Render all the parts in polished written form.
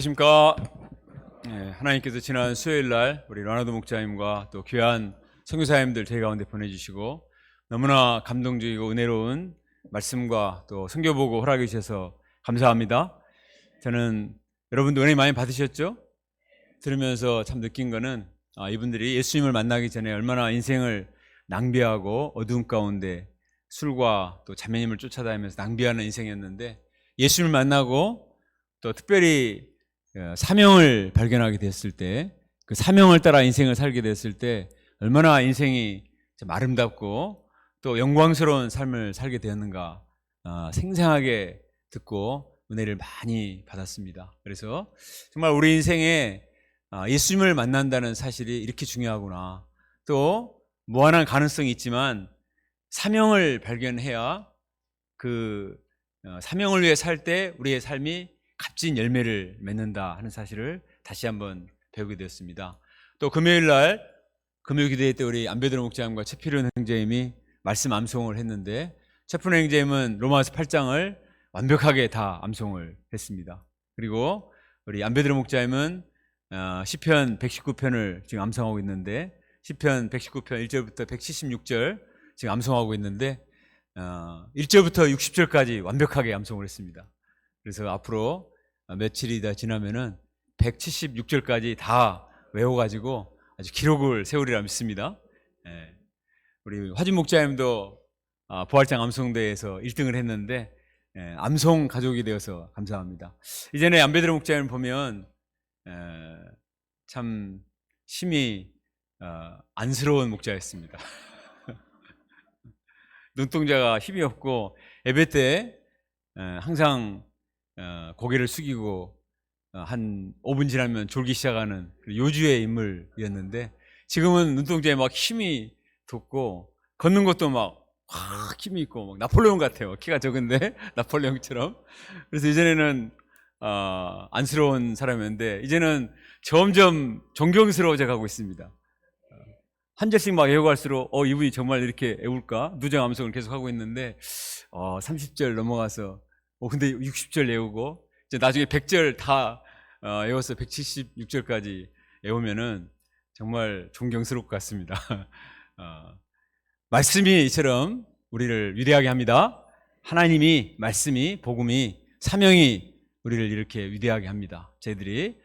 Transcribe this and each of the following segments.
안녕하십니까. 하나님께서 지난 수요일날 우리 로나드 목자님과 또 귀한 선교사님들 저희 가운데 보내주시고 너무나 감동적이고 은혜로운 말씀과 또 선교보고 허락해 주셔서 감사합니다. 저는 여러분도 은혜 많이 받으셨죠? 들으면서 참 느낀 거는 이분들이 예수님을 만나기 전에 얼마나 인생을 낭비하고 어두움 가운데 술과 또 자매님을 쫓아다니면서 낭비하는 인생이었는데 예수님을 만나고 또 특별히 사명을 발견하게 됐을 때, 그 사명을 따라 인생을 살게 됐을 때 얼마나 인생이 좀 아름답고 또 영광스러운 삶을 살게 되었는가 생생하게 듣고 은혜를 많이 받았습니다. 그래서 정말 우리 인생에 예수님을 만난다는 사실이 이렇게 중요하구나. 또 무한한 가능성이 있지만 사명을 발견해야 그 사명을 위해 살 때 우리의 삶이 값진 열매를 맺는다 하는 사실을 다시 한번 배우게 되었습니다. 또 금요일날 금요 기도회 때 우리 안배드로 목사님과 최필훈 형제님이 말씀 암송을 했는데 최필훈 형제님은 로마서 8장을 완벽하게 다 암송을 했습니다. 그리고 우리 안배드로 목사님은 시편 119편을 지금 암송하고 있는데 시편 119편 1절부터 176절 지금 암송하고 있는데 1절부터 60절까지 완벽하게 암송을 했습니다. 그래서 앞으로 며칠이 다 지나면은 176절까지 다 외워가지고 아주 기록을 세우리라 믿습니다. 우리 화진 목자님도 부활장 암송대회에서 1등을 했는데 암송 가족이 되어서 감사합니다. 이전에 안배드로 목자님 보면 참 심히 안쓰러운 목자였습니다. 눈동자가 힘이 없고 예배 때 항상 고개를 숙이고 한 5분 지나면 졸기 시작하는 요주의 인물이었는데 지금은 눈동자에 막 힘이 돋고 걷는 것도 막 확 힘이 있고 막 나폴레옹 같아요. 키가 적은데 나폴레옹처럼. 그래서 이전에는 안쓰러운 사람이었는데 이제는 점점 존경스러워져 가고 있습니다. 한 절씩 막 외워갈수록 이분이 정말 이렇게 외울까? 누정 암송을 계속 하고 있는데 30절 넘어가서 근데 60절 외우고 이제 나중에 100절 다 외워서 176절까지 외우면은 정말 존경스러울 것 같습니다. 말씀이 이처럼 우리를 위대하게 합니다. 하나님이, 말씀이, 복음이, 사명이 우리를 이렇게 위대하게 합니다. 저희들이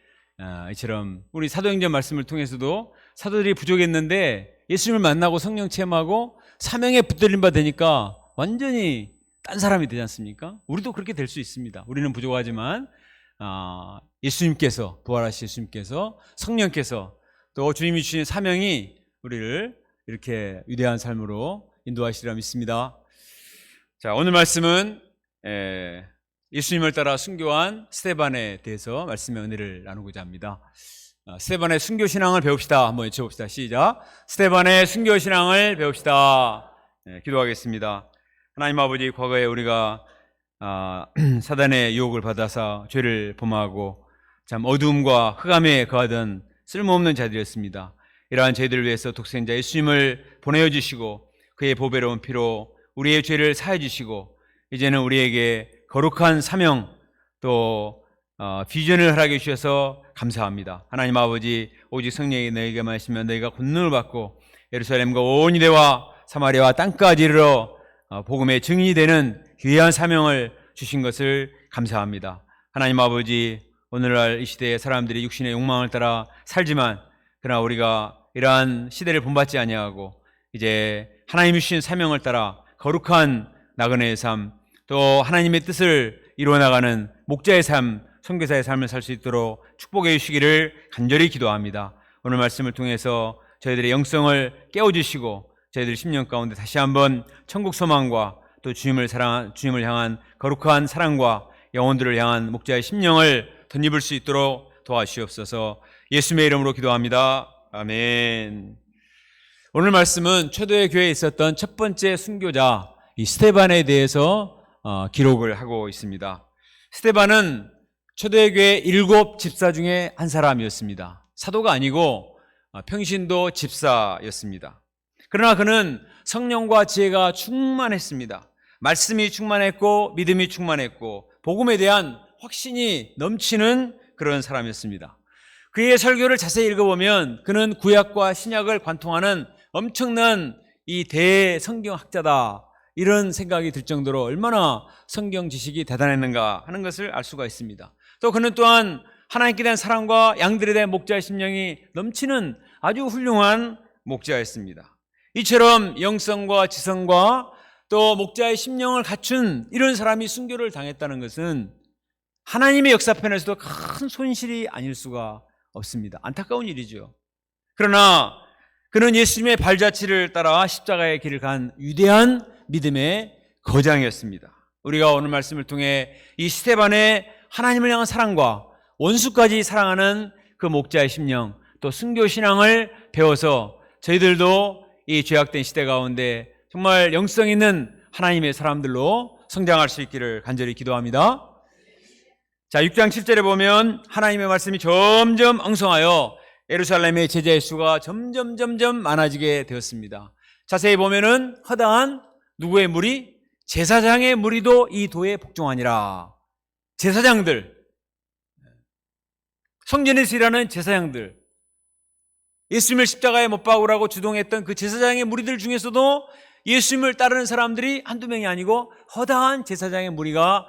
이처럼 우리 사도행전 말씀을 통해서도 사도들이 부족했는데 예수님을 만나고 성령 체험하고 사명에 붙들림 바 되니까 완전히 딴 사람이 되지 않습니까? 우리도 그렇게 될 수 있습니다. 우리는 부족하지만 예수님께서, 부활하신 예수님께서, 성령께서 또 주님이 주신 사명이 우리를 이렇게 위대한 삶으로 인도하시리라 믿습니다. 자, 오늘 말씀은 예수님을 따라 순교한 스데반에 대해서 말씀의 은혜를 나누고자 합니다. 스데반의 순교신앙을 배웁시다. 한번 외쳐봅시다. 시작. 스데반의 순교신앙을 배웁시다. 기도하겠습니다. 하나님 아버지, 과거에 우리가 사단의 유혹을 받아서 죄를 범하고 참 어두움과 흑암에 거하던 쓸모없는 자들이었습니다. 이러한 저희들을 위해서 독생자 예수님을 보내어주시고 그의 보배로운 피로 우리의 죄를 사해주시고 이제는 우리에게 거룩한 사명 또 비전을 허락해 주셔서 감사합니다. 하나님 아버지, 오직 성령이 너희에게만 있으면 너희가 권능을 받고 예루살렘과 온 유대와 사마리아와 땅까지 이르러 복음의 증인이 되는 귀한 사명을 주신 것을 감사합니다. 하나님 아버지, 오늘날 이 시대의 사람들이 육신의 욕망을 따라 살지만 그러나 우리가 이러한 시대를 본받지 아니하고 이제 하나님이 주신 사명을 따라 거룩한 나그네의 삶 또 하나님의 뜻을 이루어나가는 목자의 삶, 선교사의 삶을 살 수 있도록 축복해 주시기를 간절히 기도합니다. 오늘 말씀을 통해서 저희들의 영성을 깨워주시고 저희들 10년 가운데 다시 한번 천국 소망과 또 주님을 향한 거룩한 사랑과 영혼들을 향한 목자의 심령을 덧입을 수 있도록 도와주시옵소서. 예수님의 이름으로 기도합니다. 아멘. 오늘 말씀은 초대의 교회에 있었던 첫 번째 순교자 이 스데반에 대해서 기록을 하고 있습니다. 스데반은 초대교회 7 집사 중에 한 사람이었습니다. 사도가 아니고 평신도 집사였습니다. 그러나 그는 성령과 지혜가 충만했습니다. 말씀이 충만했고 믿음이 충만했고 복음에 대한 확신이 넘치는 그런 사람이었습니다. 그의 설교를 자세히 읽어보면 그는 구약과 신약을 관통하는 엄청난 이 대성경학자다, 이런 생각이 들 정도로 얼마나 성경 지식이 대단했는가 하는 것을 알 수가 있습니다. 또 그는 또한 하나님께 대한 사랑과 양들에 대한 목자의 심령이 넘치는 아주 훌륭한 목자였습니다. 이처럼 영성과 지성과 또 목자의 심령을 갖춘 이런 사람이 순교를 당했다는 것은 하나님의 역사편에서도 큰 손실이 아닐 수가 없습니다. 안타까운 일이죠. 그러나 그는 예수님의 발자취를 따라 십자가의 길을 간 위대한 믿음의 거장이었습니다. 우리가 오늘 말씀을 통해 이 스데반의 하나님을 향한 사랑과 원수까지 사랑하는 그 목자의 심령, 또 순교 신앙을 배워서 저희들도 이 죄악된 시대 가운데 정말 영성 있는 하나님의 사람들로 성장할 수 있기를 간절히 기도합니다. 자, 6장 7절에 보면 하나님의 말씀이 점점 엉성하여 예루살렘의 제자의 수가 점점 많아지게 되었습니다. 자세히 보면은 허다한 누구의 무리? 제사장의 무리도 이 도에 복종하니라. 제사장들, 성전에서 일하는 제사장들, 예수님을 십자가에 못 박으라고 주동했던 그 제사장의 무리들 중에서도 예수님을 따르는 사람들이 한두 명이 아니고 허다한 제사장의 무리가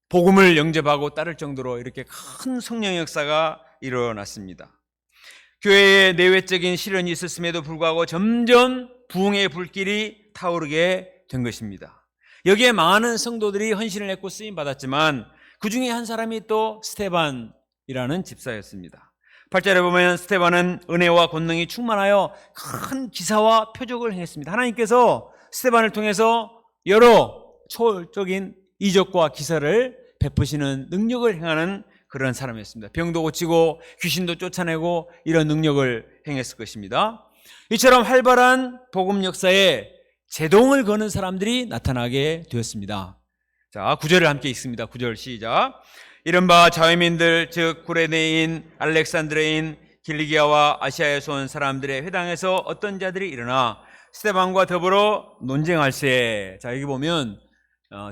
복음을 영접하고 따를 정도로 이렇게 큰 성령의 역사가 일어났습니다. 교회에 내외적인 시련이 있었음에도 불구하고 점점 부흥의 불길이 타오르게 된 것입니다. 여기에 많은 성도들이 헌신을 했고 쓰임 받았지만 그 중에 한 사람이 또 스데반이라는 집사였습니다. 8절에 보면 스데반은 은혜와 권능이 충만하여 큰 기사와 표적을 행했습니다. 하나님께서 스데반을 통해서 여러 초월적인 이적과 기사를 베푸시는 능력을 행하는 그런 사람이었습니다. 병도 고치고 귀신도 쫓아내고 이런 능력을 행했을 것입니다. 이처럼 활발한 복음 역사에 제동을 거는 사람들이 나타나게 되었습니다. 자, 9절을 함께 읽습니다. 9절 시작. 이른바 자외민들, 즉 구레네인, 알렉산드레인, 길리기아와 아시아에서 온 사람들의 회당에서 어떤 자들이 일어나 스데반과 더불어 논쟁할세. 자, 여기 보면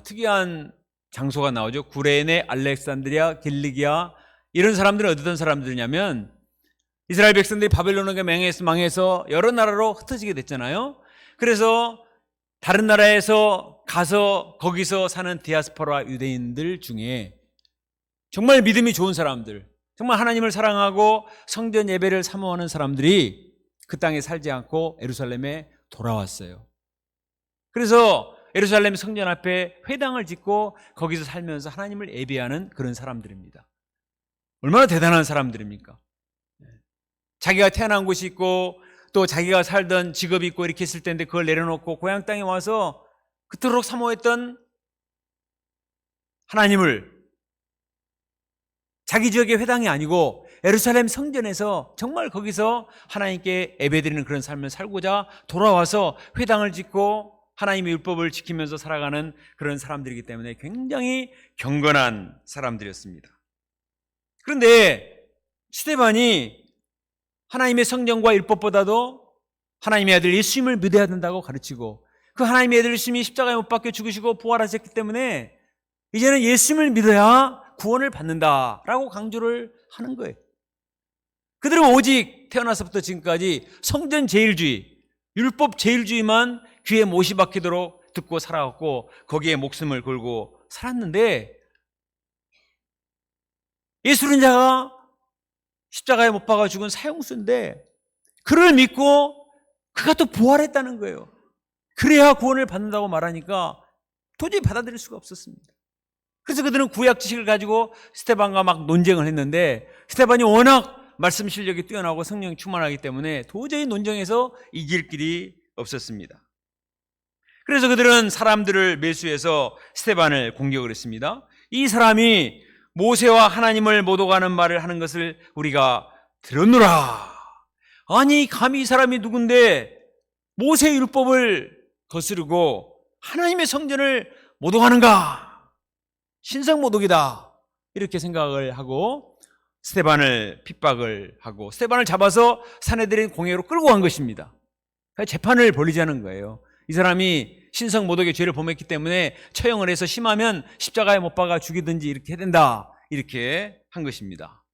특이한 장소가 나오죠. 구레네, 알렉산드리아, 길리기아, 이런 사람들은 어떤 사람들이냐면 이스라엘 백성들이 바벨론에게 망해서 여러 나라로 흩어지게 됐잖아요. 그래서 다른 나라에서 가서 거기서 사는 디아스포라 유대인들 중에 정말 믿음이 좋은 사람들, 정말 하나님을 사랑하고 성전 예배를 사모하는 사람들이 그 땅에 살지 않고 예루살렘에 돌아왔어요. 그래서 예루살렘 성전 앞에 회당을 짓고 거기서 살면서 하나님을 예배하는 그런 사람들입니다. 얼마나 대단한 사람들입니까? 자기가 태어난 곳이 있고 또 자기가 살던 직업이 있고 이렇게 있을 텐데 그걸 내려놓고 고향 땅에 와서 그토록 사모했던 하나님을 자기 지역의 회당이 아니고 예루살렘 성전에서 정말 거기서 하나님께 예배드리는 그런 삶을 살고자 돌아와서 회당을 짓고 하나님의 율법을 지키면서 살아가는 그런 사람들이기 때문에 굉장히 경건한 사람들이었습니다. 그런데 스데반이 하나님의 성경과 율법보다도 하나님의 아들 예수님을 믿어야 된다고 가르치고 그 하나님의 아들 예수님이 십자가에 못 박혀 죽으시고 부활하셨기 때문에 이제는 예수님을 믿어야 구원을 받는다라고 강조를 하는 거예요. 그들은 오직 태어나서부터 지금까지 성전 제일주의, 율법 제일주의만 귀에 못이 박히도록 듣고 살아왔고 거기에 목숨을 걸고 살았는데 예수는 자가 십자가에 못 박아 죽은 사형수인데 그를 믿고 그가 또 부활했다는 거예요. 그래야 구원을 받는다고 말하니까 도저히 받아들일 수가 없었습니다. 그래서 그들은 구약 지식을 가지고 스데반과 막 논쟁을 했는데 스데반이 워낙 말씀 실력이 뛰어나고 성령이 충만하기 때문에 도저히 논쟁에서 이길 길이 없었습니다. 그래서 그들은 사람들을 매수해서 스데반을 공격을 했습니다. 이 사람이 모세와 하나님을 못 오가는 말을 하는 것을 우리가 들었노라. 아니 감히 이 사람이 누군데 모세의 율법을 거스르고 하나님의 성전을 못 오가는가? 신성모독이다. 이렇게 생각을 하고 스데반을 핍박을 하고 스데반을 잡아서 사내들인 공회로 끌고 간 것입니다. 재판을 벌이자는 거예요. 이 사람이 신성모독의 죄를 범했기 때문에 처형을 해서 심하면 십자가에 못 박아 죽이든지 이렇게 해야 된다. 이렇게 한 것입니다.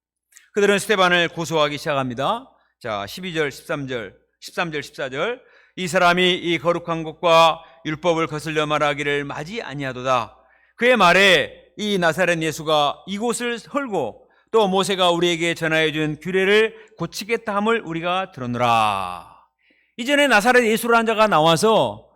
그들은 스데반을 고소하기 시작합니다. 자, 12절, 13절, 14절. 이 사람이 이 거룩한 곳과 율법을 거슬려 말하기를 마지 아니하도다. 그의 말에 이 나사렛 예수가 이곳을 헐고 또 모세가 우리에게 전하여 준 규례를 고치겠다 함을 우리가 들었노라. 이전에 나사렛 예수라는 자가 나와서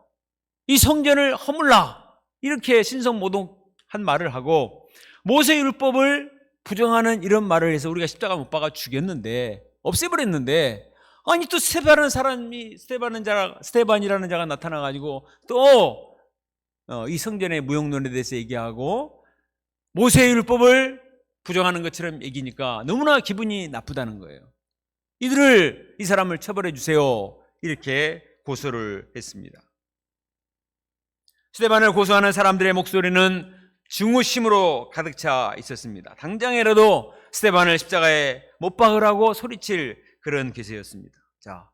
이 성전을 허물라 이렇게 신성모독한 말을 하고 모세 율법을 부정하는 이런 말을 해서 우리가 십자가 못 박아 죽였는데, 없애버렸는데, 아니 또 스데반이라는 자가 나타나가지고 또 이 성전의 무용론에 대해서 얘기하고 모세 율법을 부정하는 것처럼 얘기니까 너무나 기분이 나쁘다는 거예요. 이 사람을 처벌해 주세요. 이렇게 고소를 했습니다. 스데반을 고소하는 사람들의 목소리는 증오심으로 가득 차 있었습니다. 당장이라도 스데반을 십자가에 못 박으라고 소리칠 그런 기세였습니다. 자,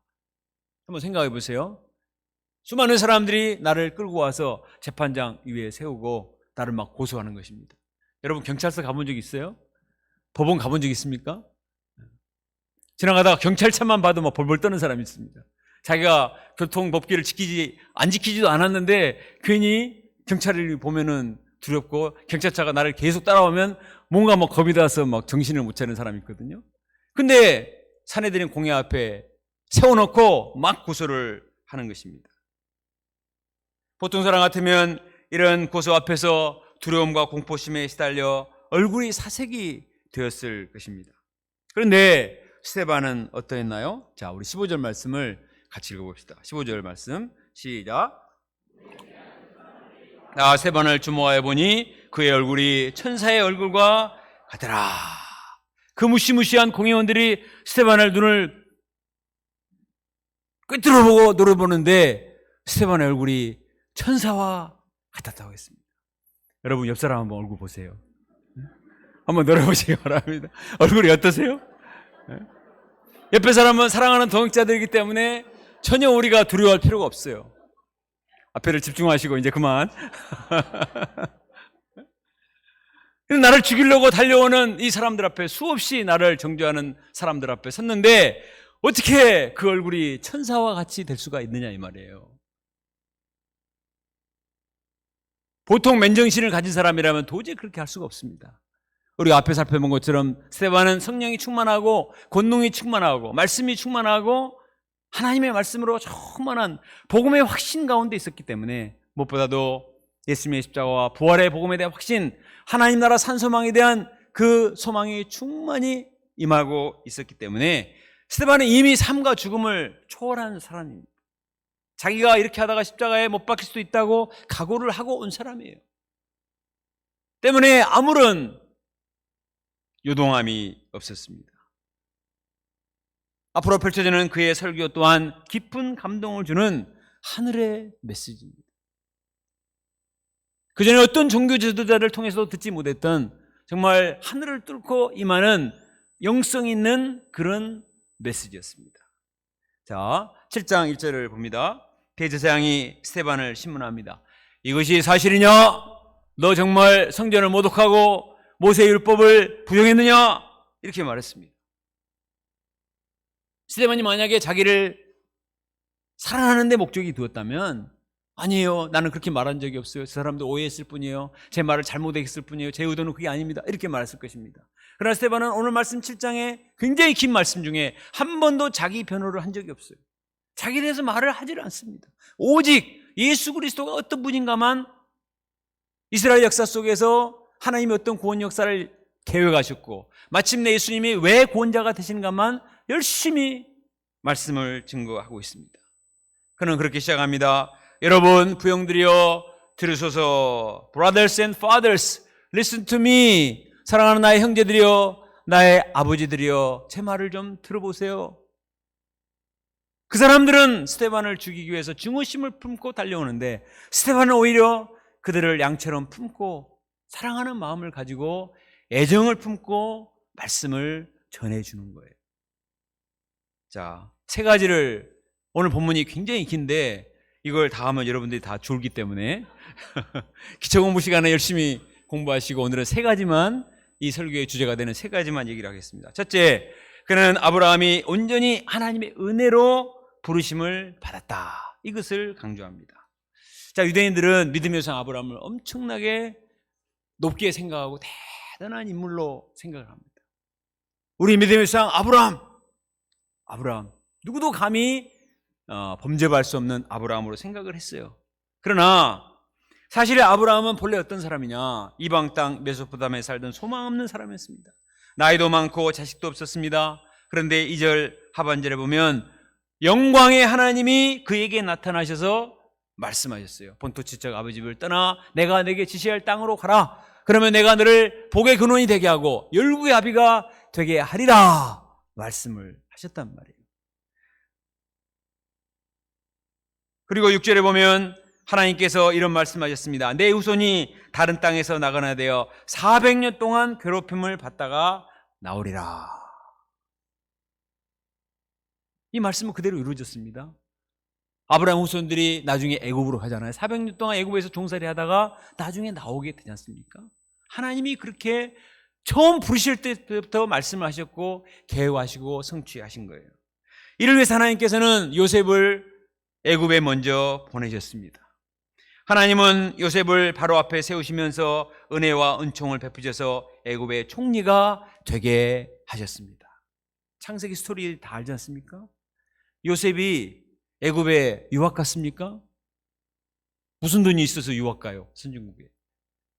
한번 생각해 보세요. 수많은 사람들이 나를 끌고 와서 재판장 위에 세우고 나를 막 고소하는 것입니다. 여러분 경찰서 가본 적 있어요? 법원 가본 적 있습니까? 지나가다가 경찰차만 봐도 막 벌벌 떠는 사람이 있습니다. 자기가 교통법규를 안 지키지도 않았는데 괜히 경찰을 보면은 두렵고 경찰차가 나를 계속 따라오면 뭔가 막 겁이 나서 막 정신을 못 차리는 사람이 있거든요. 근데 사내들인 공회 앞에 세워놓고 막 고소를 하는 것입니다. 보통 사람 같으면 이런 고소 앞에서 두려움과 공포심에 시달려 얼굴이 사색이 되었을 것입니다. 그런데 스데반은 어떠했나요? 자, 우리 15절 말씀을 같이 읽어봅시다. 15절 말씀 시작. 스데반을 주목하여 보니 그의 얼굴이 천사의 얼굴과 같더라. 그 무시무시한 공회원들이 스데반을 눈을 꿰뚫어 보고 노려보는데 스데반의 얼굴이 천사와 같았다고 했습니다. 여러분 옆 사람 한번 얼굴 보세요. 한번 노려보시기 바랍니다. 얼굴이 어떠세요? 옆에 사람은 사랑하는 동역자들이기 때문에 전혀 우리가 두려워할 필요가 없어요. 앞에를 집중하시고 이제 그만. 나를 죽이려고 달려오는 이 사람들 앞에, 수없이 나를 정죄하는 사람들 앞에 섰는데 어떻게 그 얼굴이 천사와 같이 될 수가 있느냐 이 말이에요. 보통 맨정신을 가진 사람이라면 도저히 그렇게 할 수가 없습니다. 우리가 앞에 살펴본 것처럼 스데반은 성령이 충만하고 권능이 충만하고 말씀이 충만하고 하나님의 말씀으로 충만한 복음의 확신 가운데 있었기 때문에, 무엇보다도 예수님의 십자가와 부활의 복음에 대한 확신, 하나님 나라 산소망에 대한 그 소망이 충만히 임하고 있었기 때문에 스데반은 이미 삶과 죽음을 초월한 사람입니다. 자기가 이렇게 하다가 십자가에 못 박힐 수도 있다고 각오를 하고 온 사람이에요. 때문에 아무런 요동함이 없었습니다. 앞으로 펼쳐지는 그의 설교 또한 깊은 감동을 주는 하늘의 메시지입니다. 그전에 어떤 종교 지도자를 통해서도 듣지 못했던 정말 하늘을 뚫고 임하는 영성 있는 그런 메시지였습니다. 자, 7장 1절을 봅니다. 대제사장이 스데반을 신문합니다. 이것이 사실이냐? 너 정말 성전을 모독하고 모세 율법을 부정했느냐? 이렇게 말했습니다. 스데반이 만약에 자기를 사랑하는 데 목적이 두었다면, 아니에요, 나는 그렇게 말한 적이 없어요, 저 사람도 오해했을 뿐이에요, 제 말을 잘못했을 뿐이에요, 제 의도는 그게 아닙니다, 이렇게 말했을 것입니다. 그러나 스데반은 오늘 말씀 7장에 굉장히 긴 말씀 중에 한 번도 자기 변호를 한 적이 없어요. 자기에 대해서 말을 하지를 않습니다. 오직 예수 그리스도가 어떤 분인가만, 이스라엘 역사 속에서 하나님이 어떤 구원 역사를 계획하셨고 마침내 예수님이 왜 구원자가 되시는가만 열심히 말씀을 증거하고 있습니다. 그는 그렇게 시작합니다. 여러분 부형들이여 들으소서. Brothers and fathers, listen to me. 사랑하는 나의 형제들이여, 나의 아버지들이여, 제 말을 좀 들어보세요. 그 사람들은 스데반을 죽이기 위해서 증오심을 품고 달려오는데 스데반은 오히려 그들을 양처럼 품고 사랑하는 마음을 가지고 애정을 품고 말씀을 전해주는 거예요. 자, 세 가지를, 오늘 본문이 굉장히 긴데 이걸 다 하면 여러분들이 다 졸기 때문에 기초공부 시간에 열심히 공부하시고 오늘은 세 가지만 이 설교의 주제가 되는 세 가지만 얘기를 하겠습니다. 첫째, 그는 아브라함이 온전히 하나님의 은혜로 부르심을 받았다. 이것을 강조합니다. 자, 유대인들은 믿음의 상 아브라함을 엄청나게 높게 생각하고 대단한 인물로 생각을 합니다. 우리 믿음의 상 아브라함, 누구도 감히 범죄할 수 없는 아브라함으로 생각을 했어요. 그러나 사실 아브라함은 본래 어떤 사람이냐? 이방 땅 메소포타미아에 살던 소망 없는 사람이었습니다. 나이도 많고 자식도 없었습니다. 그런데 2절 하반절에 보면 영광의 하나님이 그에게 나타나셔서 말씀하셨어요. 본토 친척 아버지 집을 떠나 내가 내게 지시할 땅으로 가라. 그러면 내가 너를 복의 근원이 되게 하고 열국의 아비가 되게 하리라 말씀을 하셨단 말이에요. 그리고 6절에 보면 하나님께서 이런 말씀하셨습니다. 내 후손이 다른 땅에서 나가나 되어 400년 동안 괴롭힘을 받다가 나오리라. 이 말씀은 그대로 이루어졌습니다. 아브라함 후손들이 나중에 애굽으로 가잖아요. 400년 동안 애굽에서 종살이 하다가 나중에 나오게 되지 않습니까? 하나님이 그렇게 처음 부르실 때부터 말씀을 하셨고 계획하시고 성취하신 거예요. 이를 위해서 하나님께서는 요셉을 애굽에 먼저 보내셨습니다. 하나님은 요셉을 바로 앞에 세우시면서 은혜와 은총을 베푸셔서 애굽의 총리가 되게 하셨습니다. 창세기 스토리 다 알지 않습니까? 요셉이 애굽에 유학 갔습니까? 무슨 돈이 있어서 유학 가요? 선진국에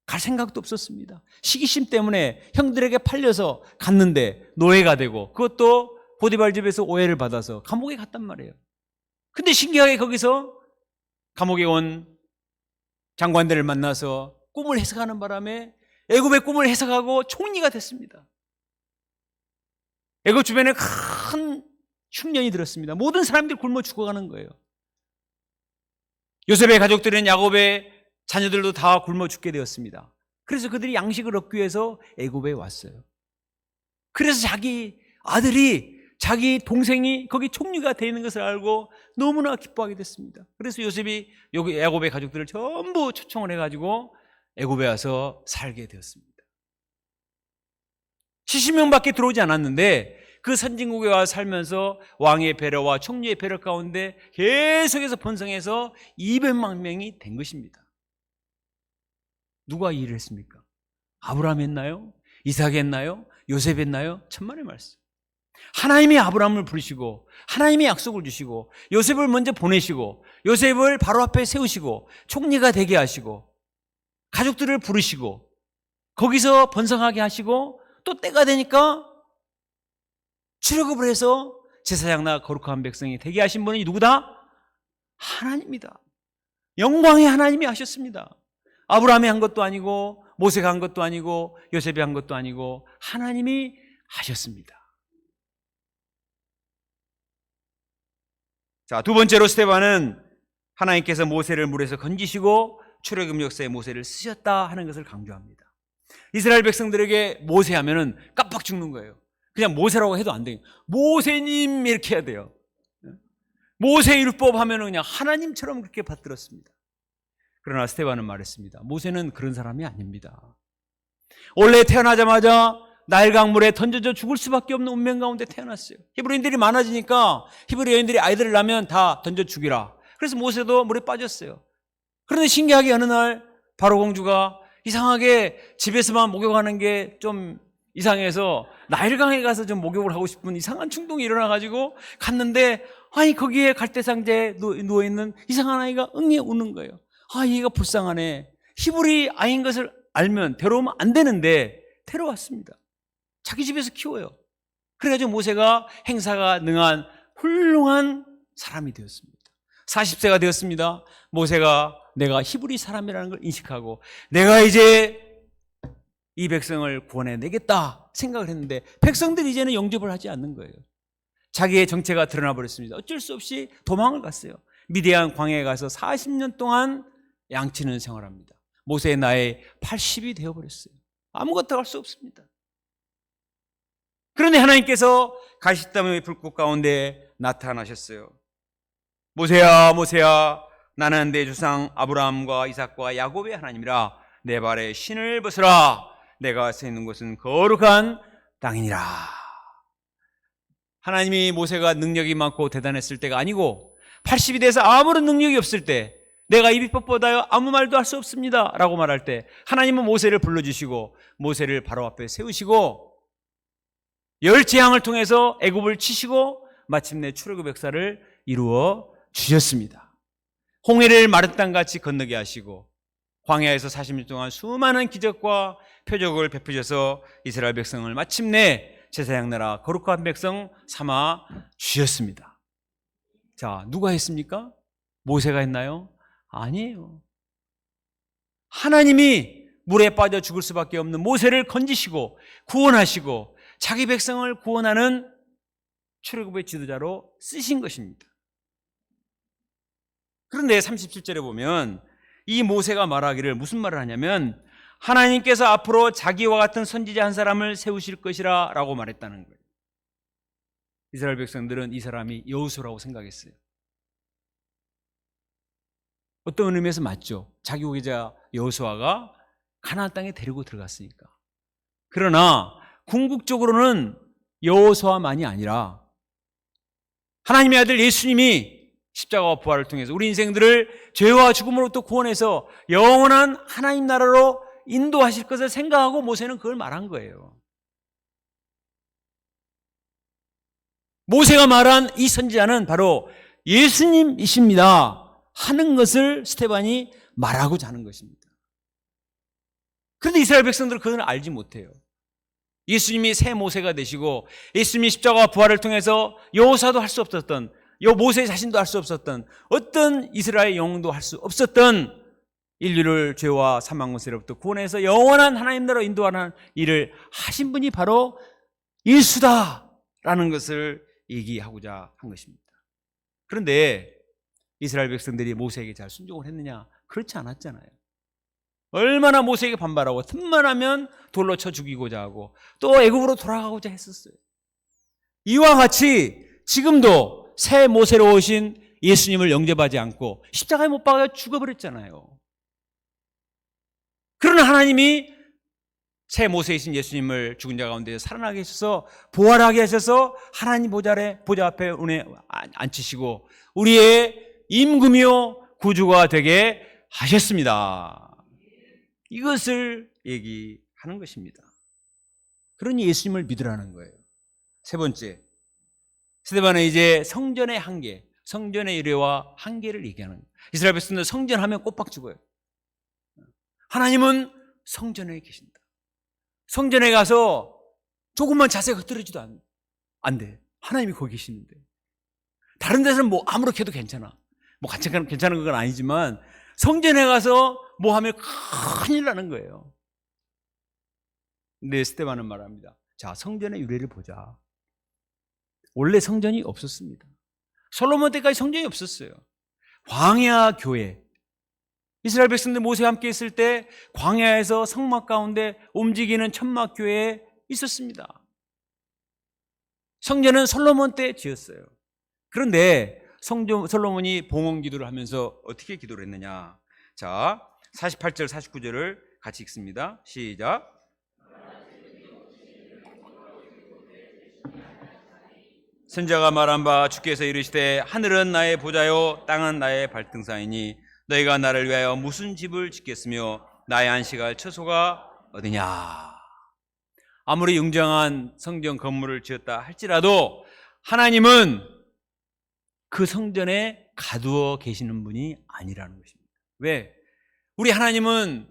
갈 생각도 없었습니다. 시기심 때문에 형들에게 팔려서 갔는데 노예가 되고 그것도 보디발 집에서 오해를 받아서 감옥에 갔단 말이에요. 근데 신기하게 거기서 감옥에 온 장관들을 만나서 꿈을 해석하는 바람에 애굽의 꿈을 해석하고 총리가 됐습니다. 애굽 주변에 큰 흉년이 들었습니다. 모든 사람들이 굶어 죽어가는 거예요. 요셉의 가족들은 야곱의 자녀들도 다 굶어 죽게 되었습니다. 그래서 그들이 양식을 얻기 위해서 애굽에 왔어요. 그래서 자기 아들이 자기 동생이 거기 총리가 되는 것을 알고 너무나 기뻐하게 됐습니다. 그래서 요셉이 여기 야곱의 가족들을 전부 초청을 해가지고 애굽에 와서 살게 되었습니다. 70명밖에 들어오지 않았는데 그 선진국에 와서 살면서 왕의 배려와 총리의 배려 가운데 계속해서 번성해서 200만 명이 된 것입니다. 누가 이 일을 했습니까? 아브라함 했나요? 이삭 했나요? 요셉 했나요? 천만의 말씀. 하나님이 아브라함을 부르시고 하나님이 약속을 주시고 요셉을 먼저 보내시고 요셉을 바로 앞에 세우시고 총리가 되게 하시고 가족들을 부르시고 거기서 번성하게 하시고 또 때가 되니까 출애굽을 해서 제사장나 거룩한 백성이 되게 하신 분이 누구다? 하나님이다. 영광의 하나님이 하셨습니다. 아브라함이 한 것도 아니고 모세가 한 것도 아니고 요셉이 한 것도 아니고 하나님이 하셨습니다. 자, 두 번째로 스데반은 하나님께서 모세를 물에서 건지시고 출애굽 역사에 모세를 쓰셨다 하는 것을 강조합니다. 이스라엘 백성들에게 모세 하면은 깜빡 죽는 거예요. 그냥 모세라고 해도 안 돼요. 모세님 이렇게 해야 돼요. 모세 율법 하면은 그냥 하나님처럼 그렇게 받들었습니다. 그러나 스데반은 말했습니다. 모세는 그런 사람이 아닙니다. 원래 태어나자마자 나일 강물에 던져져 죽을 수밖에 없는 운명 가운데 태어났어요. 히브리인들이 많아지니까 히브리 여인들이 아이들을 낳으면 다 던져 죽이라. 그래서 모세도 물에 빠졌어요. 그런데 신기하게 어느 날 바로 공주가 이상하게 집에서만 목욕하는 게 좀 이상해서 나일강에 가서 좀 목욕을 하고 싶은 이상한 충동이 일어나가지고 갔는데 아니 거기에 갈대상자에 누워있는 이상한 아이가 응애 우는 거예요. 아, 얘가 불쌍하네. 히브리 아이인 것을 알면 데려오면 안 되는데 데려왔습니다. 자기 집에서 키워요. 그래가지고 모세가 행사가 능한 훌륭한 사람이 되었습니다. 40세가 되었습니다. 모세가 내가 히브리 사람이라는 걸 인식하고 내가 이제 이 백성을 구원해내겠다 생각을 했는데 백성들이 이제는 영접을 하지 않는 거예요. 자기의 정체가 드러나 버렸습니다. 어쩔 수 없이 도망을 갔어요. 미디안 광야에 가서 40년 동안 양치는 생활합니다. 모세의 나이 80이 되어버렸어요. 아무것도 할 수 없습니다. 그런데 하나님께서 가시덤의 불꽃 가운데 나타나셨어요. 모세야 모세야 나는 내 조상 아브라함과 이삭과 야곱의 하나님이라 내 발에 신을 벗으라 내가 서 있는 곳은 거룩한 땅이니라. 하나님이 모세가 능력이 많고 대단했을 때가 아니고 80이 돼서 아무런 능력이 없을 때, 내가 입이 뻣뻣하여 아무 말도 할 수 없습니다 라고 말할 때 하나님은 모세를 불러주시고 모세를 바로 앞에 세우시고 열 재앙을 통해서 애굽을 치시고 마침내 출애굽 역사를 이루어 주셨습니다. 홍해를 마른 땅같이 건너게 하시고 광야에서 40일 동안 수많은 기적과 표적을 베푸셔서 이스라엘 백성을 마침내 제사장 나라 거룩한 백성 삼아 주셨습니다. 자, 누가 했습니까? 모세가 했나요? 아니에요. 하나님이 물에 빠져 죽을 수밖에 없는 모세를 건지시고 구원하시고 자기 백성을 구원하는 출애굽의 지도자로 쓰신 것입니다. 그런데 37절에 보면 이 모세가 말하기를 무슨 말을 하냐면 하나님께서 앞으로 자기와 같은 선지자 한 사람을 세우실 것이라 라고 말했다는 거예요. 이스라엘 백성들은 이 사람이 여호수아라고 생각했어요. 어떤 의미에서 맞죠. 자기 후계자 여호수아가 가나안 땅에 데리고 들어갔으니까. 그러나 궁극적으로는 여호수아만이 아니라 하나님의 아들 예수님이 십자가와 부활을 통해서 우리 인생들을 죄와 죽음으로부터 구원해서 영원한 하나님 나라로 인도하실 것을 생각하고 모세는 그걸 말한 거예요. 모세가 말한 이 선지자는 바로 예수님이십니다 하는 것을 스데반이 말하고자 하는 것입니다. 그런데 이스라엘 백성들은 그걸 알지 못해요. 예수님이 새 모세가 되시고 예수님이 십자가와 부활을 통해서 여호사도 할 수 없었던, 모세 자신도 할 수 없었던, 어떤 이스라엘 영웅도 할 수 없었던 인류를 죄와 사망 권세로부터 구원해서 영원한 하나님 나라로 인도하는 일을 하신 분이 바로 예수다라는 것을 얘기하고자 한 것입니다. 그런데 이스라엘 백성들이 모세에게 잘 순종을 했느냐? 그렇지 않았잖아요. 얼마나 모세에게 반발하고 틈만 하면 돌로 쳐 죽이고자 하고 또 애굽으로 돌아가고자 했었어요. 이와 같이 지금도 새 모세로 오신 예수님을 영접하지 않고 십자가에 못 박아 죽어버렸잖아요. 그러나 하나님이 새 모세이신 예수님을 죽은 자 가운데 살아나게 하셔서 부활하게 하셔서 하나님 보좌 앞에 은혜 앉히시고 우리의 임금이요 구주가 되게 하셨습니다. 이것을 얘기하는 것입니다. 그러니 예수님을 믿으라는 거예요. 세 번째, 스데반은 이제 성전의 한계, 성전의 의례와 한계를 얘기하는 거예요. 이스라엘 백성들 성전하면 꼬박 죽어요. 하나님은 성전에 계신다. 성전에 가서 조금만 자세가 흐트러지도 안 돼. 하나님이 거기 계시는데. 다른 데서는 뭐 아무렇게 해도 괜찮아. 뭐 괜찮은 건 아니지만 성전에 가서 뭐 하면 큰일 나는 거예요. 근데 스데반은 말합니다. 자, 성전의 유래를 보자. 원래 성전이 없었습니다. 솔로몬 때까지 성전이 없었어요. 광야 교회. 이스라엘 백성들 모세와 함께 있을 때 광야에서 성막 가운데 움직이는 천막 교회에 있었습니다. 성전은 솔로몬 때 지었어요. 그런데 솔로몬이 봉헌 기도를 하면서 어떻게 기도를 했느냐? 자, 48절 49절을 같이 읽습니다. 시작. 선지자가 말한 바 주께서 이르시되 하늘은 나의 보좌요 땅은 나의 발등상이니 너희가 나를 위하여 무슨 집을 짓겠으며 나의 안식할 처소가 어디냐. 아무리 웅장한 성전 건물을 지었다 할지라도 하나님은 그 성전에 가두어 계시는 분이 아니라는 것입니다. 왜? 우리 하나님은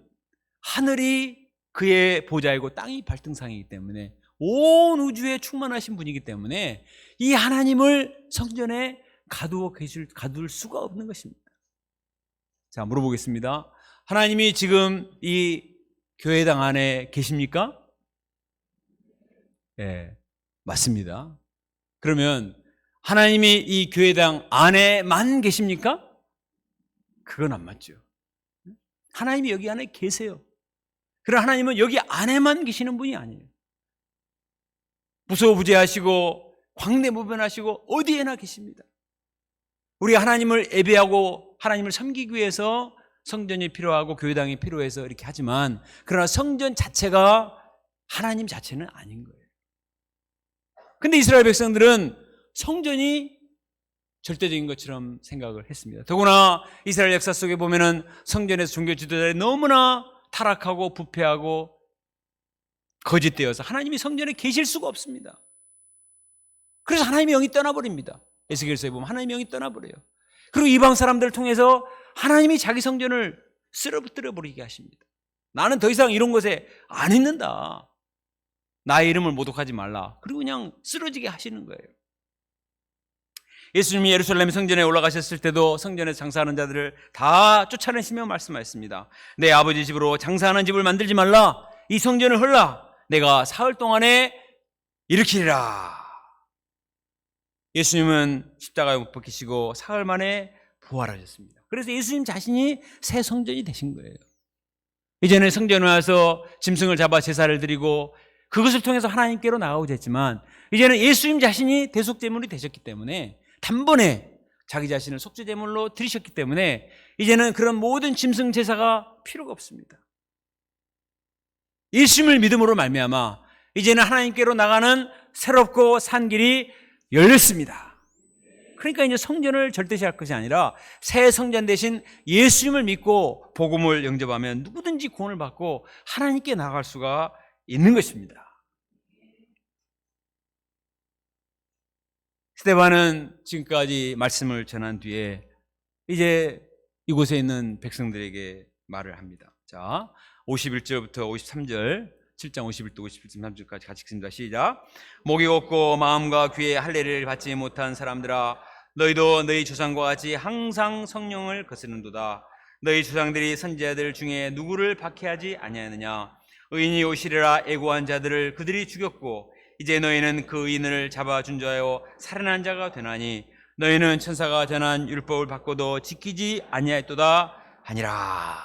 하늘이 그의 보좌이고 땅이 발등상이기 때문에 온 우주에 충만하신 분이기 때문에 이 하나님을 성전에 가둘 수가 없는 것입니다. 자, 물어보겠습니다. 하나님이 지금 이 교회당 안에 계십니까? 네, 맞습니다. 그러면 하나님이 이 교회당 안에만 계십니까? 그건 안 맞죠. 하나님이 여기 안에 계세요. 그러나 하나님은 여기 안에만 계시는 분이 아니에요. 무소부재하시고 광대무변하시고 어디에나 계십니다. 우리 하나님을 예배하고 하나님을 섬기기 위해서 성전이 필요하고 교회당이 필요해서 이렇게 하지만 그러나 성전 자체가 하나님 자체는 아닌 거예요. 근데 이스라엘 백성들은 성전이 절대적인 것처럼 생각을 했습니다. 더구나 이스라엘 역사 속에 보면은 성전에서 종교 지도자들이 너무나 타락하고 부패하고 거짓되어서 하나님이 성전에 계실 수가 없습니다. 그래서 하나님의 영이 떠나버립니다. 에스겔서에 보면 하나님의 영이 떠나버려요. 그리고 이방 사람들을 통해서 하나님이 자기 성전을 쓰러뜨려 버리게 하십니다. 나는 더 이상 이런 곳에 안 있는다. 나의 이름을 모독하지 말라. 그리고 그냥 쓰러지게 하시는 거예요. 예수님이 예루살렘 성전에 올라가셨을 때도 성전에서 장사하는 자들을 다 쫓아내시며 말씀하셨습니다. 내 아버지 집으로 장사하는 집을 만들지 말라. 이 성전을 헐라. 내가 사흘 동안에 일으키리라. 예수님은 십자가에 못 박히시고 사흘 만에 부활하셨습니다. 그래서 예수님 자신이 새 성전이 되신 거예요. 이전에 성전에 와서 짐승을 잡아 제사를 드리고 그것을 통해서 하나님께로 나아오자 했지만 이제는 예수님 자신이 대속제물이 되셨기 때문에 단번에 자기 자신을 속죄제물로 드리셨기 때문에 이제는 그런 모든 짐승 제사가 필요가 없습니다. 예수님을 믿음으로 말미암아 이제는 하나님께로 나가는 새롭고 산 길이 열렸습니다. 그러니까 이제 성전을 절대시할 것이 아니라 새 성전 대신 예수님을 믿고 복음을 영접하면 누구든지 구원을 받고 하나님께 나아갈 수가 있는 것입니다. 스데반은 지금까지 말씀을 전한 뒤에 이제 이곳에 있는 백성들에게 말을 합니다. 자, 51절부터 53절, 7장 51절, 53절까지 같이 읽습니다. 시작. 목이 없고 마음과 귀에 할례를 받지 못한 사람들아, 너희도 너희 조상과 같이 항상 성령을 거스르는도다. 너희 조상들이 선지자들 중에 누구를 박해하지 아니하느냐? 의인이 오시리라 애고한 자들을 그들이 죽였고 이제 너희는 그 의인을 잡아 준자하여 살인한 자가 되나니 너희는 천사가 전한 율법을 받고도 지키지 아니하였도다 하니라.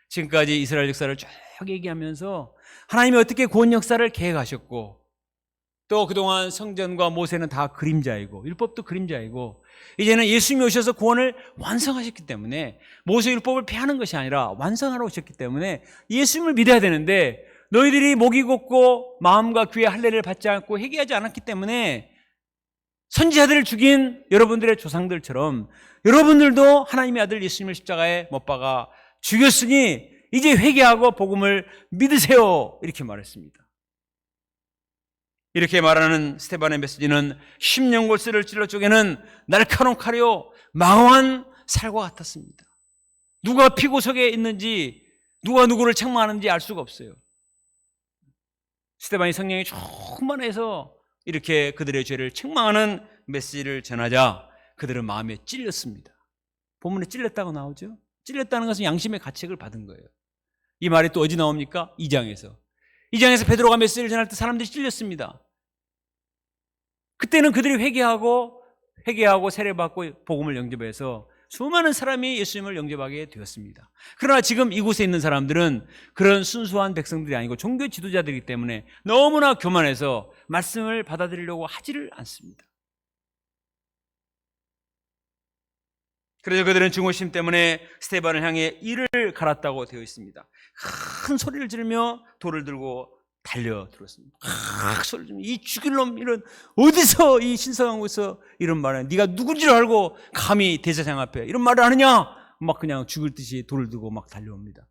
지금까지 이스라엘 역사를 쭉 얘기하면서 하나님이 어떻게 구원 역사를 계획하셨고 또 그동안 성전과 모세는 다 그림자이고 율법도 그림자이고 이제는 예수님이 오셔서 구원을 완성하셨기 때문에 모세 율법을 폐하는 것이 아니라 완성하러 오셨기 때문에 예수님을 믿어야 되는데 너희들이 목이 곧고 마음과 귀에 할례를 받지 않고 회개하지 않았기 때문에 선지자들을 죽인 여러분들의 조상들처럼 여러분들도 하나님의 아들 예수님을 십자가에 못 박아 죽였으니 이제 회개하고 복음을 믿으세요. 이렇게 말했습니다. 이렇게 말하는 스데반의 메시지는 심령골슬을 찔러 쪼개는 날카로운 칼이요 망황한 살과 같았습니다. 누가 피고석에 있는지 누가 누구를 책망하는지 알 수가 없어요. 스데반이 성령이 충만해서 이렇게 그들의 죄를 책망하는 메시지를 전하자 그들은 마음에 찔렸습니다. 본문에 찔렸다고 나오죠. 찔렸다는 것은 양심의 가책을 받은 거예요. 이 말이 또 어디 나옵니까? 2장에서 베드로가 메시지를 전할 때 사람들이 찔렸습니다. 그때는 그들이 회개하고 세례받고 복음을 영접해서 수많은 사람이 예수님을 영접하게 되었습니다. 그러나 지금 이곳에 있는 사람들은 그런 순수한 백성들이 아니고 종교 지도자들이기 때문에 너무나 교만해서 말씀을 받아들이려고 하지를 않습니다. 그래서 그들은 증오심 때문에 스데반을 향해 이를 갈았다고 되어 있습니다. 큰 소리를 지르며 돌을 들고 달려들었습니다. 소리를 지르며 이 죽일 놈 이런 어디서 이 신성한 곳에서 이런 말을 네가 누군지를 알고 감히 대제사장 앞에 이런 말을 하느냐 막 그냥 죽을 듯이 돌을 들고 막 달려옵니다.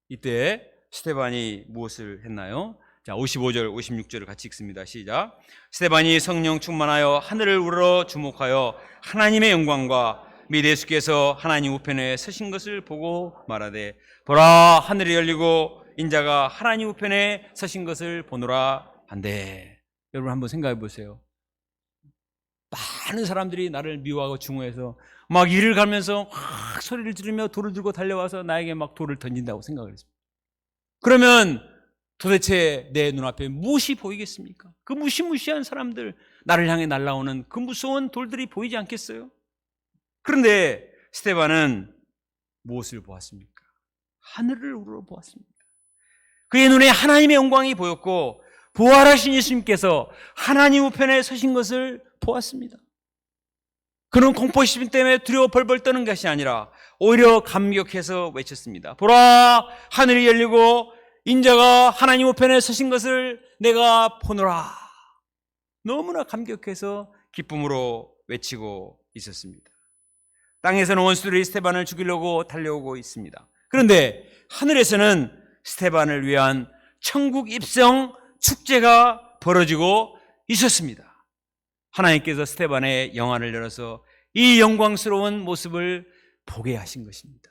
이때 스데반이 무엇을 했나요? 자, 55절 56절을 같이 읽습니다. 시작. 스데반이 성령 충만하여 하늘을 우러러 주목하여 하나님의 영광과 및 예수께서 하나님 우편에 서신 것을 보고 말하되 보라 하늘이 열리고 인자가 하나님 우편에 서신 것을 보노라 한대. 여러분 한번 생각해 보세요. 많은 사람들이 나를 미워하고 증오해서 막 이를 가면서 막 소리를 지르며 돌을 들고 달려와서 나에게 막 돌을 던진다고 생각을 했습니다. 그러면 도대체 내 눈앞에 무엇이 보이겠습니까? 그 무시무시한 사람들, 나를 향해 날아오는 그 무서운 돌들이 보이지 않겠어요? 그런데 스데반은 무엇을 보았습니까? 하늘을 우러러 보았습니다. 그의 눈에 하나님의 영광이 보였고 부활하신 예수님께서 하나님 우편에 서신 것을 보았습니다. 그는 공포심 때문에 두려워 벌벌 떠는 것이 아니라 오히려 감격해서 외쳤습니다. 보라 하늘이 열리고 인자가 하나님 우편에 서신 것을 내가 보노라. 너무나 감격해서 기쁨으로 외치고 있었습니다. 땅에서는 원수들이 스데반을 죽이려고 달려오고 있습니다. 그런데 하늘에서는 스데반을 위한 천국 입성 축제가 벌어지고 있었습니다. 하나님께서 스데반의 영안을 열어서 이 영광스러운 모습을 보게 하신 것입니다.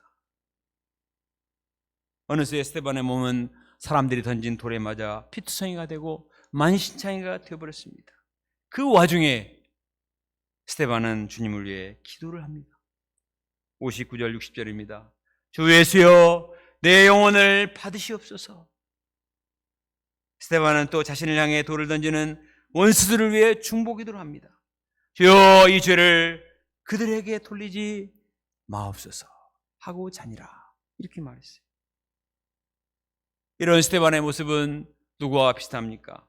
어느새 스데반의 몸은 사람들이 던진 돌에 맞아 피투성이가 되고 만신창이가 되어버렸습니다. 그 와중에 스데반은 주님을 위해 기도를 합니다. 59절 60절입니다. 주 예수여 내 영혼을 받으시옵소서. 스데반은 또 자신을 향해 돌을 던지는 원수들을 위해 중보기도를 합니다. 주여 이 죄를 그들에게 돌리지 마옵소서 하고 자니라. 이렇게 말했어요. 이런 스데반의 모습은 누구와 비슷합니까?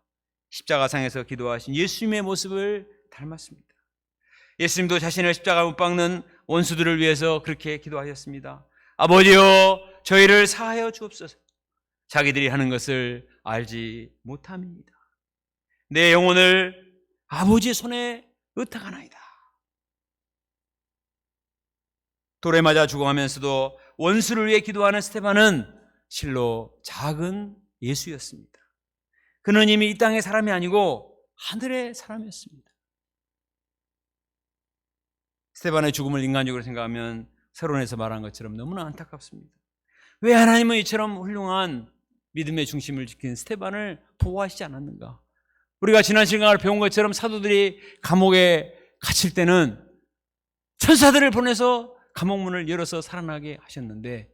십자가상에서 기도하신 예수님의 모습을 닮았습니다. 예수님도 자신을 십자가 못 박는 원수들을 위해서 그렇게 기도하셨습니다. 아버지여 저희를 사하여 주옵소서. 자기들이 하는 것을 알지 못함입니다. 내 영혼을 아버지의 손에 의탁하나이다. 돌에 맞아 죽어가면서도 원수를 위해 기도하는 스데반은 실로 작은 예수였습니다. 그는 이미 이 땅의 사람이 아니고 하늘의 사람이었습니다. 스데반의 죽음을 인간적으로 생각하면 서론에서 말한 것처럼 너무나 안타깝습니다. 왜 하나님은 이처럼 훌륭한 믿음의 중심을 지킨 스데반을 보호하시지 않았는가? 우리가 지난 시간을 배운 것처럼 사도들이 감옥에 갇힐 때는 천사들을 보내서 감옥문을 열어서 살아나게 하셨는데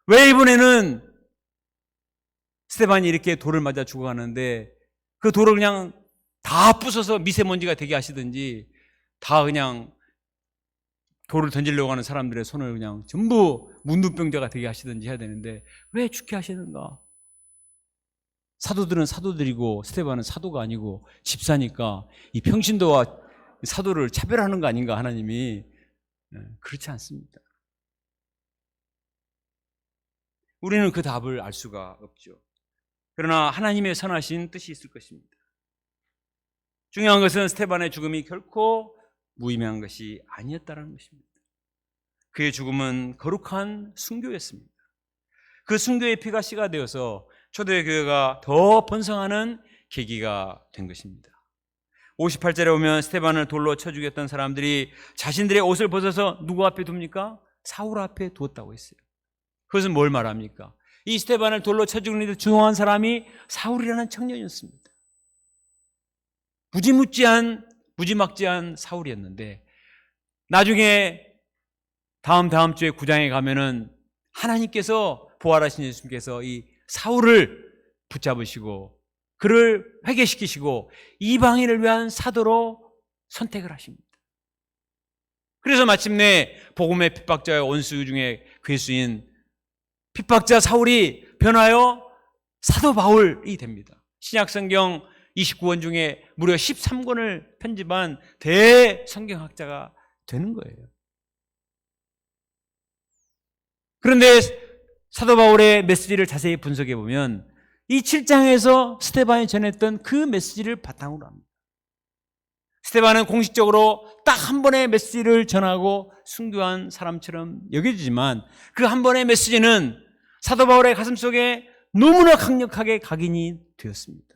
왜 이번에는 스데반이 이렇게 돌을 맞아 죽어가는데 그 돌을 그냥 다 부숴서 미세먼지가 되게 하시든지 다 그냥 돌을 던지려고 하는 사람들의 손을 그냥 전부 문둥병자가 되게 하시든지 해야 되는데 왜 죽게 하시는가? 사도들은 사도들이고 스데반은 사도가 아니고 집사니까 이 평신도와 사도를 차별하는 거 아닌가 하나님이. 그렇지 않습니다. 우리는 그 답을 알 수가 없죠. 그러나 하나님의 선하신 뜻이 있을 것입니다. 중요한 것은 스데반의 죽음이 결코 무의미한 것이 아니었다는 것입니다. 그의 죽음은 거룩한 순교였습니다. 그 순교의 피가 씨가 되어서 초대교회가 더 번성하는 계기가 된 것입니다. 58절에 보면 스데반을 돌로 쳐 죽였던 사람들이 자신들의 옷을 벗어서 누구 앞에 둡니까? 사울 앞에 두었다고 했어요. 그것은 뭘 말합니까? 이 스데반을 돌로 쳐 죽는 데 중요한 사람이 사울이라는 청년이었습니다. 무지막지한 사울이었는데 나중에 다음 주에 9장에 가면은 하나님께서 부활하신 예수님께서 이 사울을 붙잡으시고 그를 회개시키시고 이방인을 위한 사도로 선택을 하십니다. 그래서 마침내 복음의 핍박자의 원수 중에 괴수인 핍박자 사울이 변하여 사도 바울이 됩니다. 신약성경 29권 중에 무려 13권을 편집한 대성경학자가 되는 거예요. 그런데 사도 바울의 메시지를 자세히 분석해 보면 이 7장에서 스데반이 전했던 그 메시지를 바탕으로 합니다. 스데반은 공식적으로 딱 한 번의 메시지를 전하고 순교한 사람처럼 여겨지지만 그 한 번의 메시지는 사도 바울의 가슴속에 너무나 강력하게 각인이 되었습니다.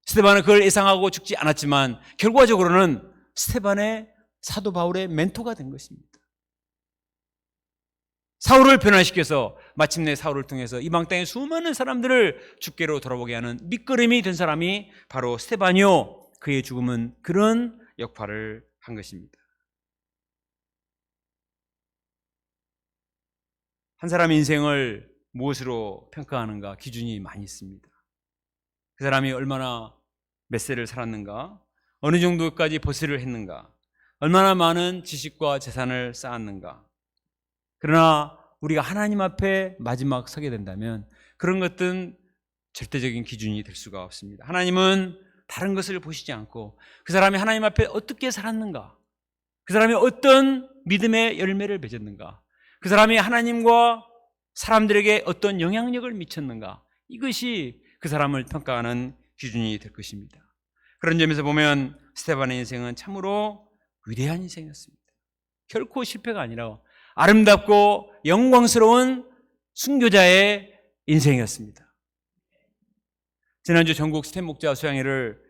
스데반은 그걸 예상하고 죽지 않았지만 결과적으로는 스데반의 사도 바울의 멘토가 된 것입니다. 사울을 변화시켜서 마침내 사울을 통해서 이방 땅의 수많은 사람들을 주께로 돌아보게 하는 밑거름이 된 사람이 바로 스데반이요. 그의 죽음은 그런 역할을 한 것입니다. 한 사람의 인생을 무엇으로 평가하는가 기준이 많이 있습니다. 그 사람이 얼마나 몇 세를 살았는가, 어느 정도까지 버스를 했는가, 얼마나 많은 지식과 재산을 쌓았는가. 그러나 우리가 하나님 앞에 마지막 서게 된다면 그런 것들은 절대적인 기준이 될 수가 없습니다. 하나님은 다른 것을 보시지 않고 그 사람이 하나님 앞에 어떻게 살았는가, 그 사람이 어떤 믿음의 열매를 맺었는가, 그 사람이 하나님과 사람들에게 어떤 영향력을 미쳤는가, 이것이 그 사람을 평가하는 기준이 될 것입니다. 그런 점에서 보면 스데반의 인생은 참으로 위대한 인생이었습니다. 결코 실패가 아니라 아름답고 영광스러운 순교자의 인생이었습니다. 지난주 전국 스텝 목자 수양회를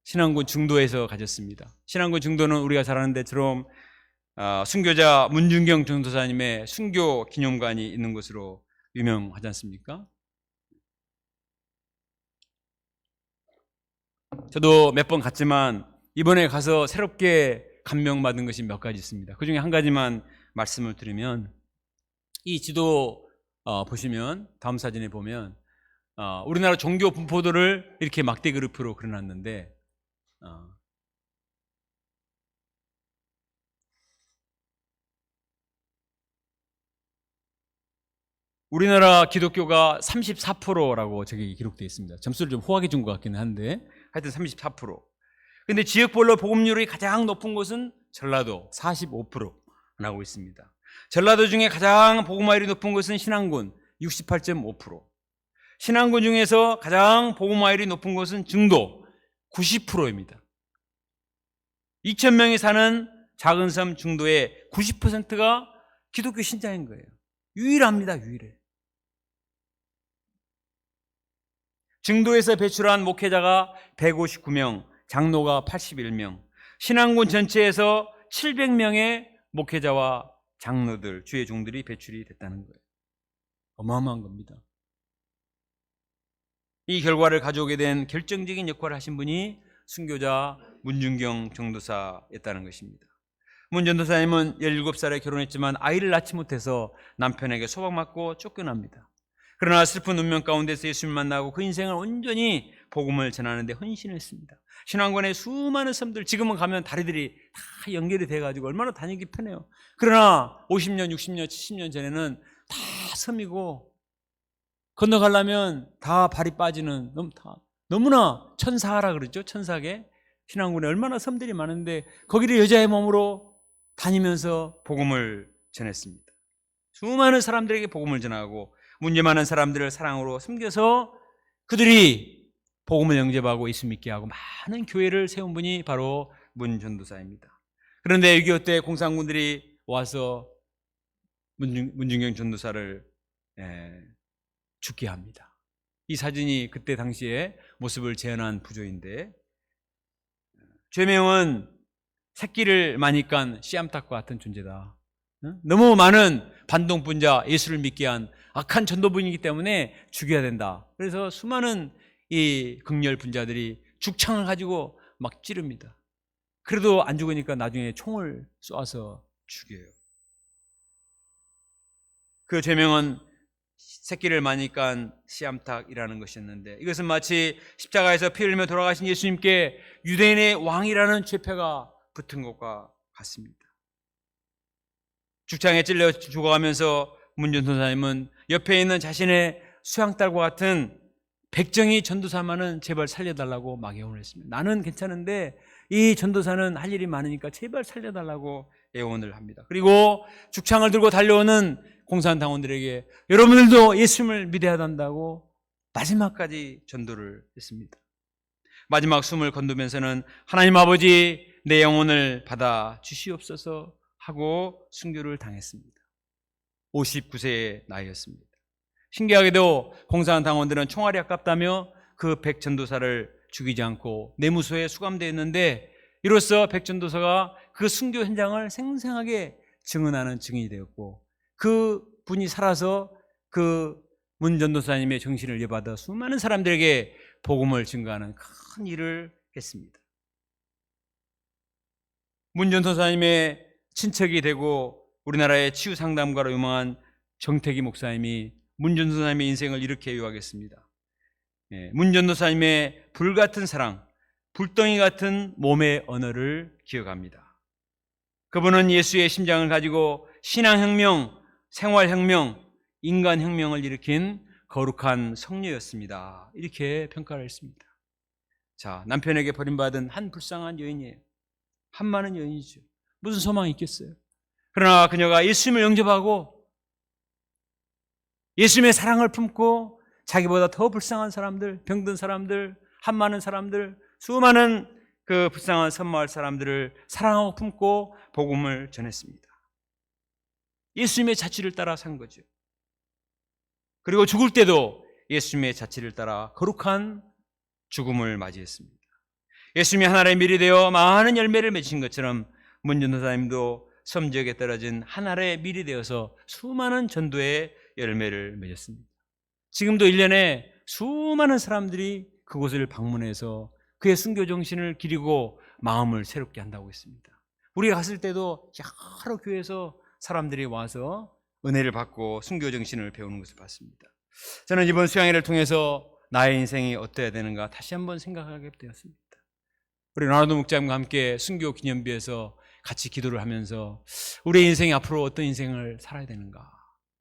신안군 중도에서 가졌습니다. 신안군 중도는 우리가 잘 아는 데처럼 순교자 문준경 전도사님의 순교 기념관이 있는 곳으로 유명하지 않습니까? 저도 몇 번 갔지만 이번에 가서 새롭게 감명받은 것이 몇 가지 있습니다. 그 중에 한 가지만 말씀을 드리면, 이 지도 보시면, 다음 사진에 보면 우리나라 종교 분포도를 이렇게 막대 그룹으로 그려놨는데, 우리나라 기독교가 34%라고 저기 기록되어 있습니다. 점수를 좀 후하게 준 것 같기는 한데 하여튼 34%. 근데 지역별로 복음률이 가장 높은 곳은 전라도 45% 나오고 있습니다. 전라도 중에 가장 복음화율이 높은 곳은 신안군 68.5%. 신안군 중에서 가장 복음화율이 높은 곳은 증도 90%입니다. 2,000명이 사는 작은 섬 중도의 90%가 기독교 신자인 거예요. 유일합니다. 유일해. 증도에서 배출한 목회자가 159명, 장로가 81명, 신안군 전체에서 700명의 목회자와 장로들, 주의 종들이 배출이 됐다는 거예요. 어마어마한 겁니다. 이 결과를 가져오게 된 결정적인 역할을 하신 분이 순교자 문준경 전도사였다는 것입니다. 문 전도사님은 17살에 결혼했지만 아이를 낳지 못해서 남편에게 소박맞고 쫓겨납니다. 그러나 슬픈 운명 가운데서 예수님을 만나고 그 인생을 온전히 복음을 전하는 데 헌신했습니다. 신안군의 수많은 섬들, 지금은 가면 다리들이 다 연결이 돼가지고 얼마나 다니기 편해요. 그러나 50년, 60년, 70년 전에는 다 섬이고 건너가려면 다 발이 빠지는, 너무나 천사하라 그러죠. 천사계. 신안군에 얼마나 섬들이 많은데 거기를 여자의 몸으로 다니면서 복음을 전했습니다. 수많은 사람들에게 복음을 전하고 문제 많은 사람들을 사랑으로 섬겨서 그들이 복음을 영접하고 예수 믿게 하고 많은 교회를 세운 분이 바로 문 전도사입니다. 그런데 6.25 때 공산군들이 와서 문준경 전도사를 죽게 합니다. 이 사진이 그때 당시에 모습을 재현한 부조인데, 죄명은 새끼를 많이 깐 씨암탉과 같은 존재다. 너무 많은 반동분자, 예수를 믿게 한 악한 전도부이기 때문에 죽여야 된다. 그래서 수많은 이 극렬 분자들이 죽창을 가지고 막 찌릅니다. 그래도 안 죽으니까 나중에 총을 쏘아서 죽여요. 그 죄명은 새끼를 많이 깐 씨암탉이라는 것이었는데, 이것은 마치 십자가에서 피 흘리며 돌아가신 예수님께 유대인의 왕이라는 죄표가 붙은 것과 같습니다. 죽창에 찔려 죽어가면서 문 전도사님은 옆에 있는 자신의 수양딸과 같은 백정희 전도사만은 제발 살려달라고 막 애원을 했습니다. 나는 괜찮은데 이 전도사는 할 일이 많으니까 제발 살려달라고 애원을 합니다. 그리고 죽창을 들고 달려오는 공산당원들에게 여러분들도 예수님을 믿어야 한다고 마지막까지 전도를 했습니다. 마지막 숨을 건두면서는 하나님 아버지, 내 영혼을 받아 주시옵소서 하고 순교를 당했습니다. 59세의 나이였습니다. 신기하게도 공산당원들은 총알이 아깝다며 그 백전도사를 죽이지 않고 내무소에 수감되어 있는데, 이로써 백전도사가 그 순교 현장을 생생하게 증언하는 증인이 되었고, 그 분이 살아서 그 문 전도사님의 정신을 이어받아 수많은 사람들에게 복음을 증거하는 큰 일을 했습니다. 문 전도사님의 친척이 되고 우리나라의 치유상담가로 유명한 정태기 목사님이 문 전도사님의 인생을 이렇게 요약했습니다. 문 전도사님의 불같은 사랑, 불덩이 같은 몸의 언어를 기억합니다. 그분은 예수의 심장을 가지고 신앙혁명, 생활혁명, 인간혁명을 일으킨 거룩한 성녀였습니다. 이렇게 평가를 했습니다. 자, 남편에게 버림받은 한 불쌍한 여인이에요. 한 많은 여인이죠. 무슨 소망이 있겠어요? 그러나 그녀가 예수님을 영접하고 예수님의 사랑을 품고 자기보다 더 불쌍한 사람들, 병든 사람들, 한 많은 사람들, 수많은 그 불쌍한 선마을 사람들을 사랑하고 품고 복음을 전했습니다. 예수님의 자취를 따라 산 거죠. 그리고 죽을 때도 예수님의 자취를 따라 거룩한 죽음을 맞이했습니다. 예수님이 하나님의 밀이 되어 많은 열매를 맺으신 것처럼 문전도사님도 섬 지역에 떨어진 하나의 밀이 되어서 수많은 전도의 열매를 맺었습니다. 지금도 1년에 수많은 사람들이 그곳을 방문해서 그의 순교 정신을 기리고 마음을 새롭게 한다고 했습니다. 우리가 갔을 때도 여러 교회에서 사람들이 와서 은혜를 받고 순교 정신을 배우는 것을 봤습니다. 저는 이번 수양회를 통해서 나의 인생이 어떠해야 되는가 다시 한번 생각하게 되었습니다. 우리 나노도 목자님과 함께 순교 기념비에서 같이 기도를 하면서 우리의 인생이 앞으로 어떤 인생을 살아야 되는가,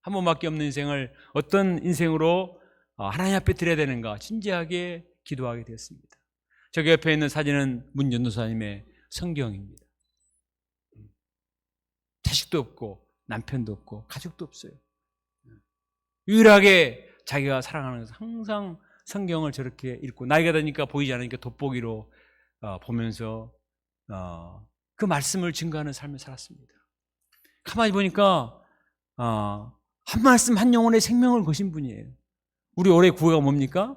한 번밖에 없는 인생을 어떤 인생으로 하나님 앞에 드려야 되는가 진지하게 기도하게 되었습니다. 저기 옆에 있는 사진은 문전도사님의 성경입니다. 자식도 없고 남편도 없고 가족도 없어요. 유일하게 자기가 사랑하는 것은 항상 성경을 저렇게 읽고, 나이가 드니까 보이지 않으니까 돋보기로 보면서 그 말씀을 증거하는 삶을 살았습니다. 가만히 보니까 한 말씀 한 영혼의 생명을 거신 분이에요. 우리 올해 구호가 뭡니까?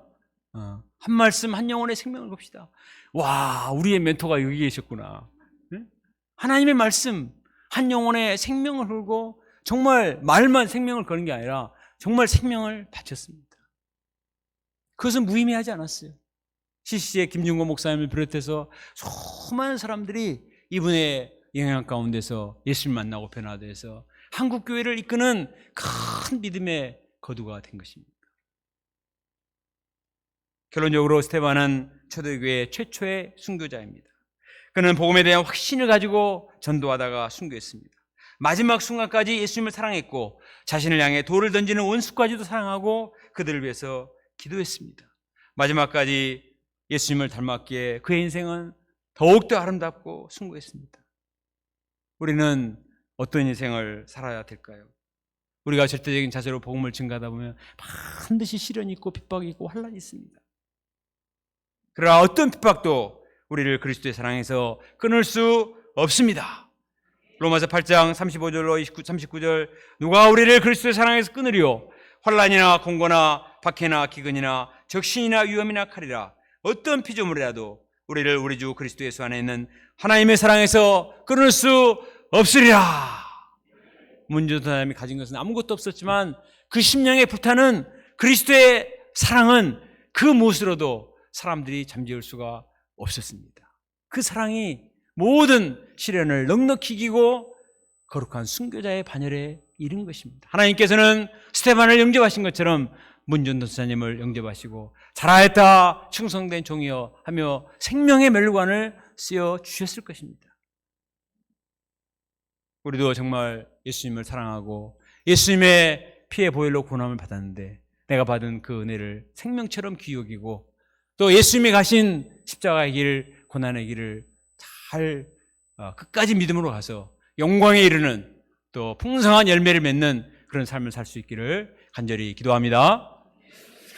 한 말씀 한 영혼의 생명을 겁시다. 와, 우리의 멘토가 여기 계셨구나. 하나님의 말씀 한 영혼의 생명을 걸고, 정말 말만 생명을 거는 게 아니라 정말 생명을 바쳤습니다. 그것은 무의미하지 않았어요. CC의 김중곤 목사님을 비롯해서 수많은 사람들이 이분의 영향 가운데서 예수를 만나고 변화돼서 한국 교회를 이끄는 큰 믿음의 거두가 된 것입니다. 결론적으로 스테반은 초대교회 최초의 순교자입니다. 그는 복음에 대한 확신을 가지고 전도하다가 순교했습니다. 마지막 순간까지 예수님을 사랑했고 자신을 향해 돌을 던지는 원수까지도 사랑하고 그들을 위해서 기도했습니다. 마지막까지 예수님을 닮았기에 그의 인생은 더욱더 아름답고 숭고했습니다. 우리는 어떤 인생을 살아야 될까요? 우리가 절대적인 자세로 복음을 증가하다 보면 반드시 시련이 있고 핍박이 있고 환란이 있습니다. 그러나 어떤 핍박도 우리를 그리스도의 사랑에서 끊을 수 없습니다. 로마서 8장 35절로 39절, 누가 우리를 그리스도의 사랑에서 끊으리요? 환란이나 공고나 박해나 기근이나 적신이나 위험이나 칼이라 어떤 피조물이라도 우리를 우리 주 그리스도 예수 안에 있는 하나님의 사랑에서 끊을 수 없으리라. 문전도사님이 가진 것은 아무것도 없었지만 그 심령에 불타는 그리스도의 사랑은 그 무엇으로도 사람들이 잠재울 수가 없었습니다. 그 사랑이 모든 시련을 넉넉히 이기고 거룩한 순교자의 반열에 이른 것입니다. 하나님께서는 스테반을 영접하신 것처럼 문전도사님을 영접하시고 잘하였다 충성된 종이여 하며 생명의 멸관을 쓰여 주셨을 것입니다. 우리도 정말 예수님을 사랑하고 예수님의 피의 보혈로 구원함을 받았는데 내가 받은 그 은혜를 생명처럼 귀히 여기고 또 예수님이 가신 십자가의 길, 고난의 길을 잘 끝까지 믿음으로 가서 영광에 이르는 또 풍성한 열매를 맺는 그런 삶을 살 수 있기를 간절히 기도합니다.